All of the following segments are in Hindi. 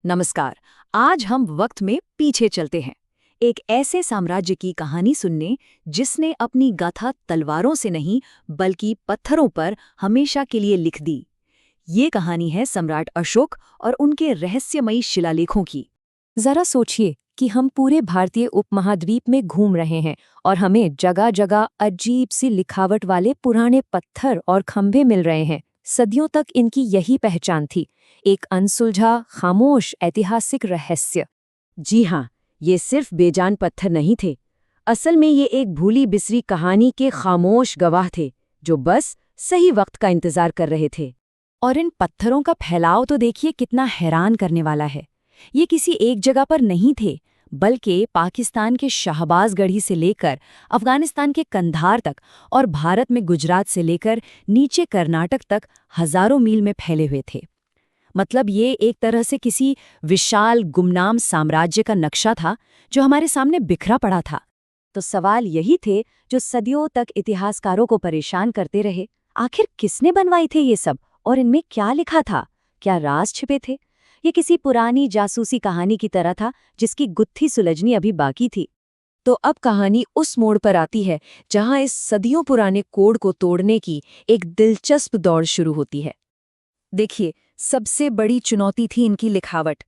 नमस्कार। आज हम वक्त में पीछे चलते हैं, एक ऐसे साम्राज्य की कहानी सुनने जिसने अपनी गाथा तलवारों से नहीं बल्कि पत्थरों पर हमेशा के लिए लिख दी। ये कहानी है सम्राट अशोक और उनके रहस्यमयी शिलालेखों की। जरा सोचिए कि हम पूरे भारतीय उपमहाद्वीप में घूम रहे हैं और हमें जगह जगह अजीब सी लिखावट वाले पुराने पत्थर और खंभे मिल रहे हैं। सदियों तक इनकी यही पहचान थी, एक अनसुलझा खामोश ऐतिहासिक रहस्य। जी हाँ, ये सिर्फ बेजान पत्थर नहीं थे। असल में ये एक भूली बिसरी कहानी के खामोश गवाह थे जो बस सही वक्त का इंतजार कर रहे थे। और इन पत्थरों का फैलाव तो देखिए कितना हैरान करने वाला है। ये किसी एक जगह पर नहीं थे, बल्कि पाकिस्तान के शाहबाजगढ़ी से लेकर अफगानिस्तान के कंधार तक और भारत में गुजरात से लेकर नीचे कर्नाटक तक हजारों मील में फैले हुए थे। मतलब ये एक तरह से किसी विशाल गुमनाम साम्राज्य का नक्शा था जो हमारे सामने बिखरा पड़ा था। तो सवाल यही थे जो सदियों तक इतिहासकारों को परेशान करते रहे, आखिर किसने बनवाई थे ये सब और इनमें क्या लिखा था? क्या राज छिपे थे? ये किसी पुरानी जासूसी कहानी की तरह था जिसकी गुत्थी सुलझनी अभी बाकी थी। तो अब कहानी उस मोड़ पर आती है जहां इस सदियों पुराने कोड को तोड़ने की एक दिलचस्प दौड़ शुरू होती है। देखिए, सबसे बड़ी चुनौती थी इनकी लिखावट।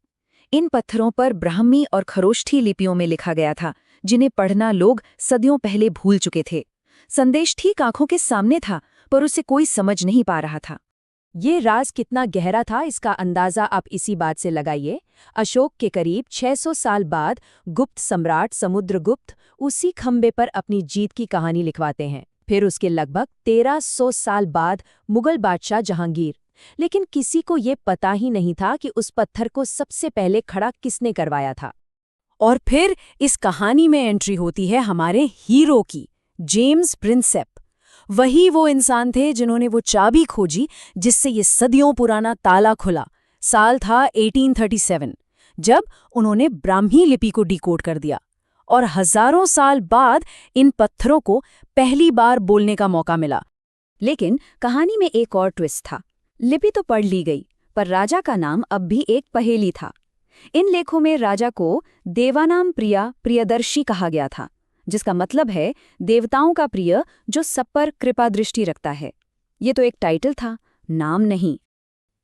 इन पत्थरों पर ब्राह्मी और खरोष्ठी लिपियों में लिखा गया था, जिन्हें पढ़ना लोग सदियों पहले भूल चुके थे। संदेश ठीक आंखों के सामने था, पर उसे कोई समझ नहीं पा रहा था। ये राज कितना गहरा था इसका अंदाजा आप इसी बात से लगाइए। अशोक के करीब 600 साल बाद गुप्त सम्राट समुद्रगुप्त उसी खंबे पर अपनी जीत की कहानी लिखवाते हैं। फिर उसके लगभग 1300 साल बाद मुगल बादशाह जहांगीर। लेकिन किसी को ये पता ही नहीं था कि उस पत्थर को सबसे पहले खड़ा किसने करवाया था। और फिर इस कहानी में एंट्री होती है हमारे हीरो की, जेम्स प्रिंसेप। वही वो इंसान थे जिन्होंने वो चाबी खोजी जिससे ये सदियों पुराना ताला खुला। साल था 1837, जब उन्होंने ब्राह्मी लिपि को डिकोड कर दिया और हजारों साल बाद इन पत्थरों को पहली बार बोलने का मौका मिला। लेकिन कहानी में एक और ट्विस्ट था। लिपि तो पढ़ ली गई, पर राजा का नाम अब भी एक पहेली था। इन लेखों में राजा को देवानाम प्रिया प्रियदर्शी कहा गया था, जिसका मतलब है देवताओं का प्रिय जो सब पर कृपा दृष्टि रखता है। ये तो एक टाइटल था, नाम नहीं।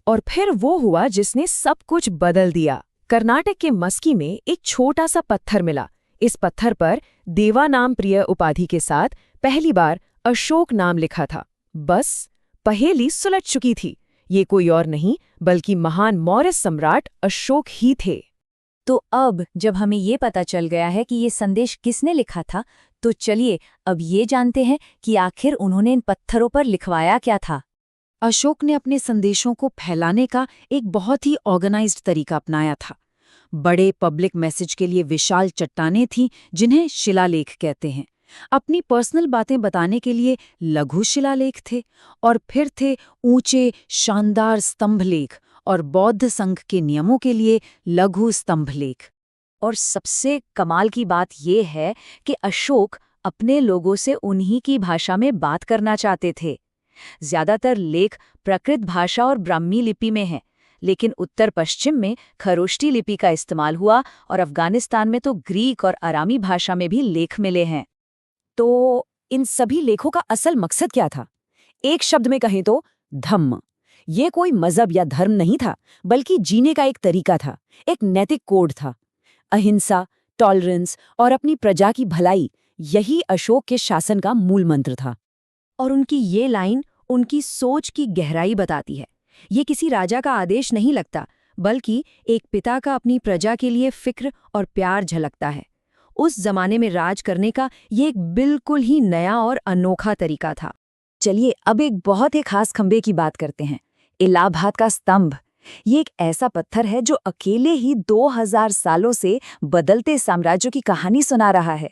और फिर वो हुआ जिसने सब कुछ बदल दिया। कर्नाटक के मस्की में एक छोटा सा पत्थर मिला। इस पत्थर पर देवानाम प्रिय उपाधि के साथ पहली बार अशोक नाम लिखा था। बस पहेली सुलझ चुकी थी। ये कोई और नहीं बल्कि महान मौर्य सम्राट अशोक ही थे। तो अब जब हमें ये पता चल गया है कि ये संदेश किसने लिखा था, तो चलिए अब ये जानते हैं कि आखिर उन्होंने इन पत्थरों पर लिखवाया क्या था। अशोक ने अपने संदेशों को फैलाने का एक बहुत ही ऑर्गेनाइज्ड तरीका अपनाया था। बड़े पब्लिक मैसेज के लिए विशाल चट्टानें थीं जिन्हें शिलालेख कहते हैं। अपनी पर्सनल बातें बताने के लिए लघु शिलालेख थे, और फिर थे ऊंचे शानदार स्तंभलेख, और बौद्ध संघ के नियमों के लिए लघु स्तंभलेख। और सबसे कमाल की बात यह है कि अशोक अपने लोगों से उन्हीं की भाषा में बात करना चाहते थे। ज्यादातर लेख प्राकृत भाषा और ब्राह्मी लिपि में हैं, लेकिन उत्तर पश्चिम में खरोष्ठी लिपि का इस्तेमाल हुआ और अफगानिस्तान में तो ग्रीक और अरामी भाषा में भी लेख मिले हैं। तो इन सभी लेखों का असल मकसद क्या था? एक शब्द में कहें तो धम्म। ये कोई मजहब या धर्म नहीं था, बल्कि जीने का एक तरीका था, एक नैतिक कोड था। अहिंसा, टॉलरेंस और अपनी प्रजा की भलाई, यही अशोक के शासन का मूल मंत्र था। और उनकी ये लाइन उनकी सोच की गहराई बताती है। ये किसी राजा का आदेश नहीं लगता, बल्कि एक पिता का अपनी प्रजा के लिए फिक्र और प्यार झलकता है। उस जमाने में राज करने का ये एक बिल्कुल ही नया और अनोखा तरीका था। चलिए अब एक बहुत ही खास खंबे की बात करते हैं, इलाहाबाद का स्तंभ। ये एक ऐसा पत्थर है जो अकेले ही 2000 सालों से बदलते साम्राज्यों की कहानी सुना रहा है।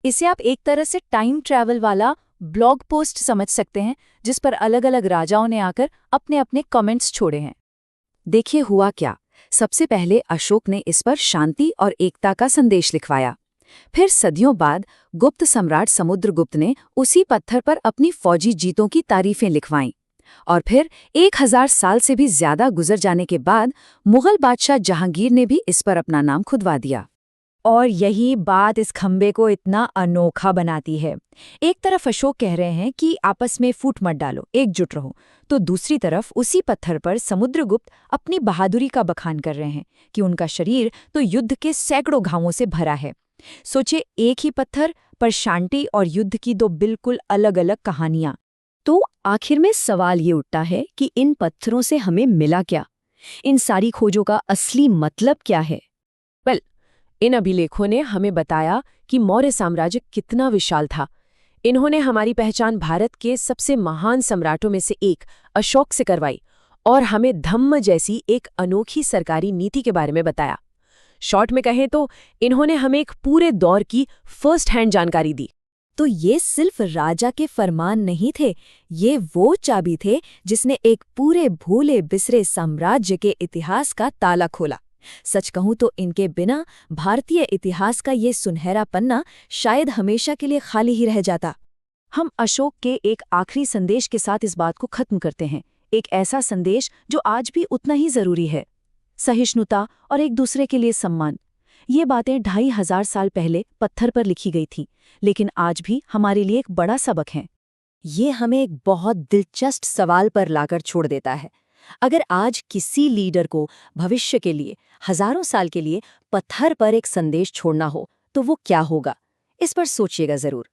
इसे आप एक तरह से टाइम ट्रैवल वाला ब्लॉग पोस्ट समझ सकते हैं, जिस पर अलग अलग राजाओं ने आकर अपने अपने कमेंट्स छोड़े हैं। देखिए हुआ क्या। सबसे पहले अशोक ने इस पर शांति और एकता का संदेश लिखवाया। फिर सदियों बाद गुप्त सम्राट समुद्रगुप्त ने उसी पत्थर पर अपनी फौजी जीतों की तारीफें लिखवाईं। और फिर 1000 साल से भी ज्यादा गुजर जाने के बाद मुगल बादशाह जहांगीर ने भी इस पर अपना नाम खुदवा दिया। और यही बात इस खंबे को इतना अनोखा बनाती है। एक तरफ अशोक कह रहे हैं कि आपस में फूट मत डालो, एकजुट रहो, तो दूसरी तरफ उसी पत्थर पर समुद्रगुप्त अपनी बहादुरी का बखान कर रहे हैं कि उनका शरीर तो युद्ध के सैकड़ों घावों से भरा है। सोचे, एक ही पत्थर पर शांति और युद्ध की दो बिल्कुल अलग-अलग कहानियां। तो आखिर में सवाल ये उठता है कि इन पत्थरों से हमें मिला क्या? इन सारी खोजों का असली मतलब क्या है? इन अभिलेखों ने हमें बताया कि मौर्य साम्राज्य कितना विशाल था। इन्होंने हमारी पहचान भारत के सबसे महान सम्राटों में से एक अशोक से करवाई और हमें धम्म जैसी एक अनोखी सरकारी नीति के बारे में बताया। शॉर्ट में कहें तो इन्होंने हमें एक पूरे दौर की फर्स्ट हैंड जानकारी दी। तो ये सिर्फ राजा के फरमान नहीं थे, ये वो चाबी थे जिसने एक पूरे भूले बिसरे साम्राज्य के इतिहास का ताला खोला। सच कहूं तो इनके बिना भारतीय इतिहास का ये सुनहरा पन्ना शायद हमेशा के लिए खाली ही रह जाता। हम अशोक के एक आखिरी संदेश के साथ इस बात को खत्म करते हैं, एक ऐसा संदेश जो आज भी उतना ही जरूरी है, सहिष्णुता और एक दूसरे के लिए सम्मान। ये बातें 2500 साल पहले पत्थर पर लिखी गई थीं, लेकिन आज भी हमारे लिए एक बड़ा सबक है। ये हमें एक बहुत दिलचस्प सवाल पर लाकर छोड़ देता है। अगर आज किसी लीडर को भविष्य के लिए, हजारों साल के लिए पत्थर पर एक संदेश छोड़ना हो, तो वो क्या होगा? इस पर सोचिएगा जरूर।